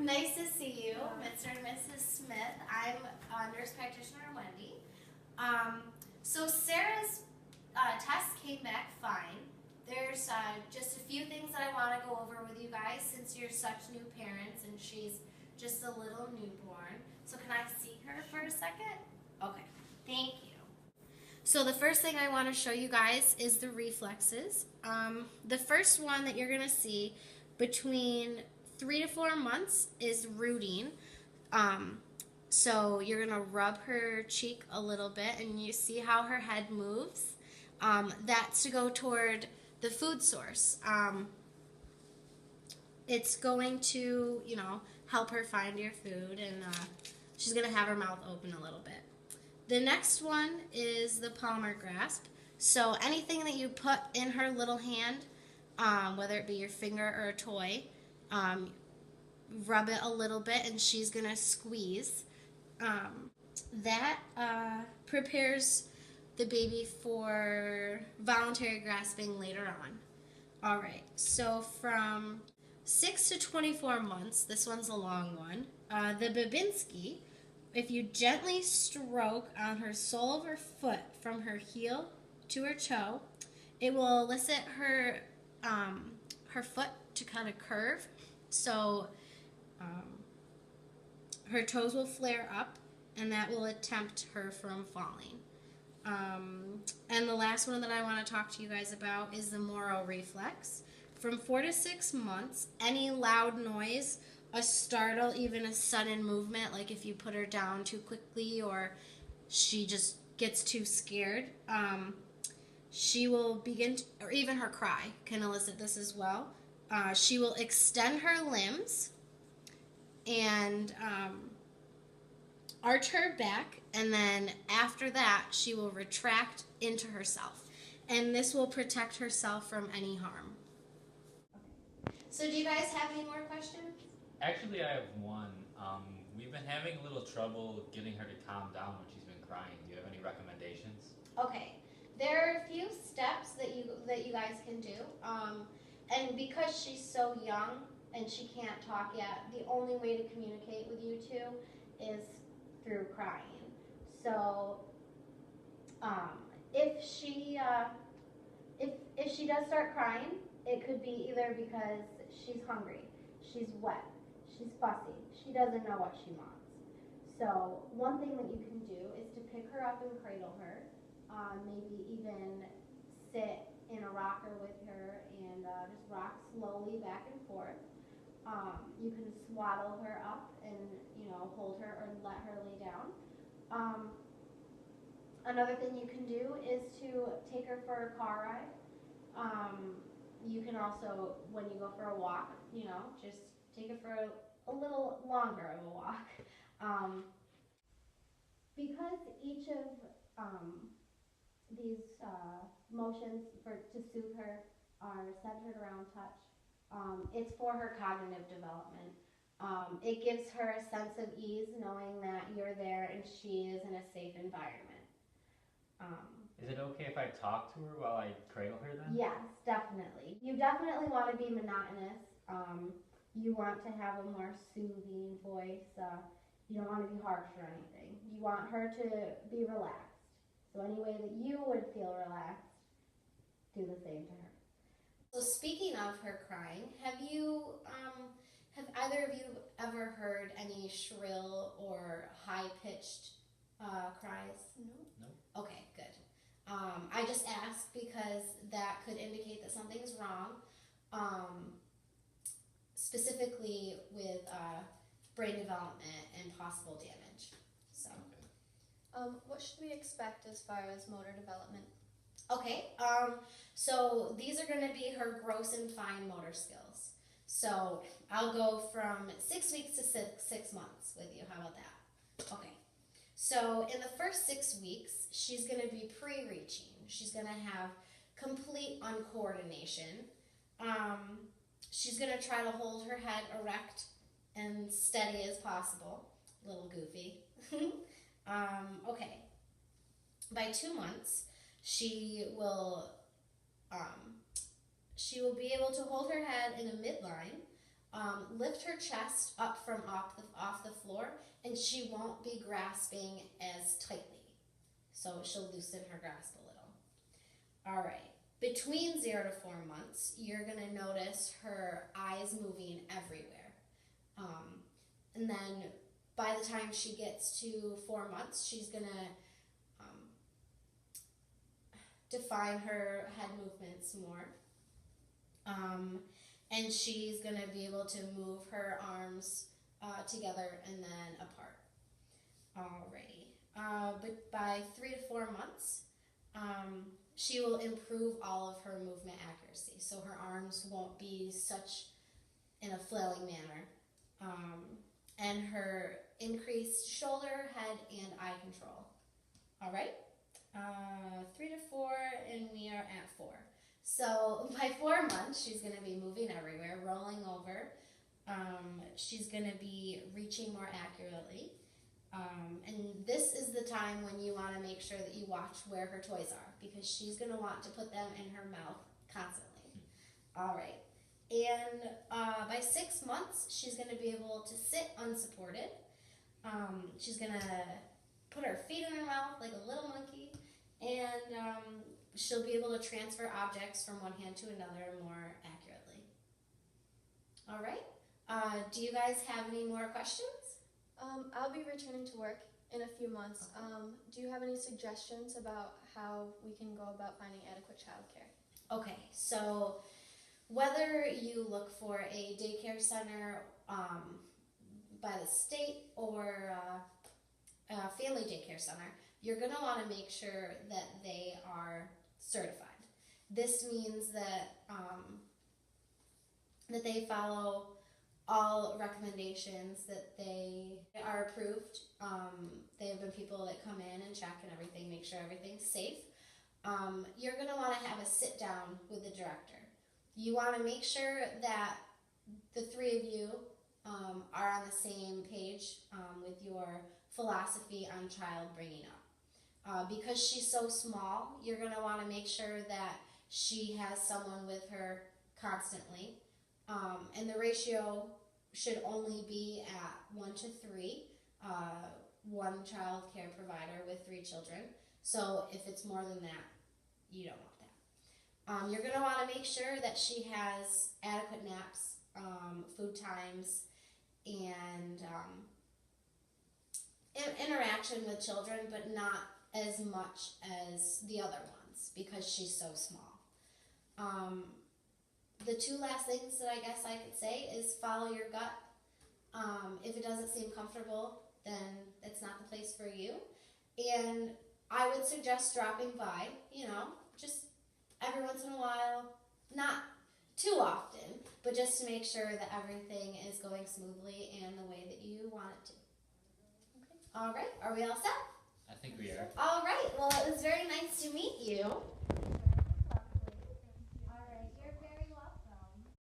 Nice to see you, Mr. and Mrs. Smith. I'm nurse practitioner Wendy. So Sarah's test came back fine. There's just a few things that I want to go over with you guys since you're such new parents and she's just a little newborn. So can I see her for a second? Okay, thank you. So the first thing I want to show you guys is the reflexes. The first one that you're going to see between 3 to 4 months is rooting. So you're going to rub her cheek a little bit and you see how her head moves. That's to go toward the food source. It's going to, help her find your food, and she's going to have her mouth open a little bit. The next one is the palmar grasp. So anything that you put in her little hand, whether it be your finger or a toy, rub it a little bit and she's going to squeeze. That prepares the baby for voluntary grasping later on. All right, so from 6 to 24 months, this one's a long one, the Babinski, if you gently stroke on her sole of her foot from her heel to her toe, it will elicit her foot to kind of curve, so her toes will flare up, and that will tempt her from falling. And the last one that I want to talk to you guys about is the Moro reflex. From 4 to 6 months, any loud noise, a startle, even a sudden movement, like if you put her down too quickly or she just gets too scared, she will begin to, or even her cry can elicit this as well. She will extend her limbs and arch her back, and then after that she will retract into herself, and this will protect herself from any harm. So do you guys have any more questions? Actually, I have one. We've been having a little trouble getting her to calm down when she's been crying. Do you have any recommendations? Okay, there are a few steps that you guys can do, and because she's so young and she can't talk yet, the only way to communicate with you two is through crying. So if she does start crying, it could be either because she's hungry, she's wet, she's fussy, she doesn't know what she wants. So one thing that you can do is to pick her up and cradle her, maybe even sit in a rocker with her and just rock slowly back and forth. You can swaddle her up and hold her or let her lay down. Another thing you can do is to take her for a car ride. You can also, when you go for a walk, just take her for a little longer of a walk. Because each of these motions to soothe her are centered around touch, it's for her cognitive development. It gives her a sense of ease knowing that you're there and she is in a safe environment. Is it okay if I talk to her while I cradle her then? Yes, definitely. You definitely want to be monotonous. You want to have a more soothing voice. You don't want to be harsh or anything. You want her to be relaxed. So any way that you would feel relaxed, do the same to her. So speaking of her crying, have either of you ever heard any shrill or high-pitched cries? No. Okay, good. I just asked because that could indicate that something's wrong, specifically with brain development and possible damage. So, what should we expect as far as motor development? Okay, so these are going to be her gross and fine motor skills. So I'll go from 6 weeks to 6 months with you. How about that? Okay. So in the first 6 weeks, she's going to be pre-reaching. She's going to have complete uncoordination. She's going to try to hold her head erect and steady as possible. A little goofy. Okay. By 2 months, she will be able to hold her head in a midline, lift her chest up from off the floor, and she won't be grasping as tightly. So she'll loosen her grasp a little. All right. Between 0 to 4 months, you're going to notice her eyes moving everywhere. And then by the time she gets to 4 months, she's going to define her head movements more. And she's going to be able to move her arms together and then apart. Alrighty. But by 3 to 4 months, she will improve all of her movement accuracy. So her arms won't be such in a flailing manner. And her increased shoulder, head, and eye control. Alright? 3 to 4, and we are at 4. So by 4 months, she's going to be moving everywhere, rolling over. She's going to be reaching more accurately. And this is the time when you want to make sure that you watch where her toys are, because she's going to want to put them in her mouth constantly. All right. And by 6 months, she's going to be able to sit unsupported. She's going to put her feet in her mouth like a little monkey, and she'll be able to transfer objects from one hand to another more accurately. All right. Do you guys have any more questions? I'll be returning to work in a few months. Do you have any suggestions about how we can go about finding adequate childcare? Okay, so whether you look for a daycare center by the state or a family daycare center, you're going to want to make sure that they are certified. This means that that they follow all recommendations, that they are approved. They have been people that come in and check and everything, make sure everything's safe. You're going to want to have a sit down with the director. You want to make sure that the three of you are on the same page with your philosophy on child bringing up. Because she's so small, you're going to want to make sure that she has someone with her constantly. And the ratio should only be at 1 to 3, one child care provider with 3 children. So if it's more than that, you don't want that. You're going to want to make sure that she has adequate naps, food times, and interaction with children, but not as much as the other ones because she's so small. The 2 last things that I guess I could say is follow your gut. If it doesn't seem comfortable, then it's not the place for you. And I would suggest dropping by, just every once in a while, not too often, but just to make sure that everything is going smoothly and the way that you want it to. Okay. All right, are we all set? I think we are. All right, well, it was very nice to meet you.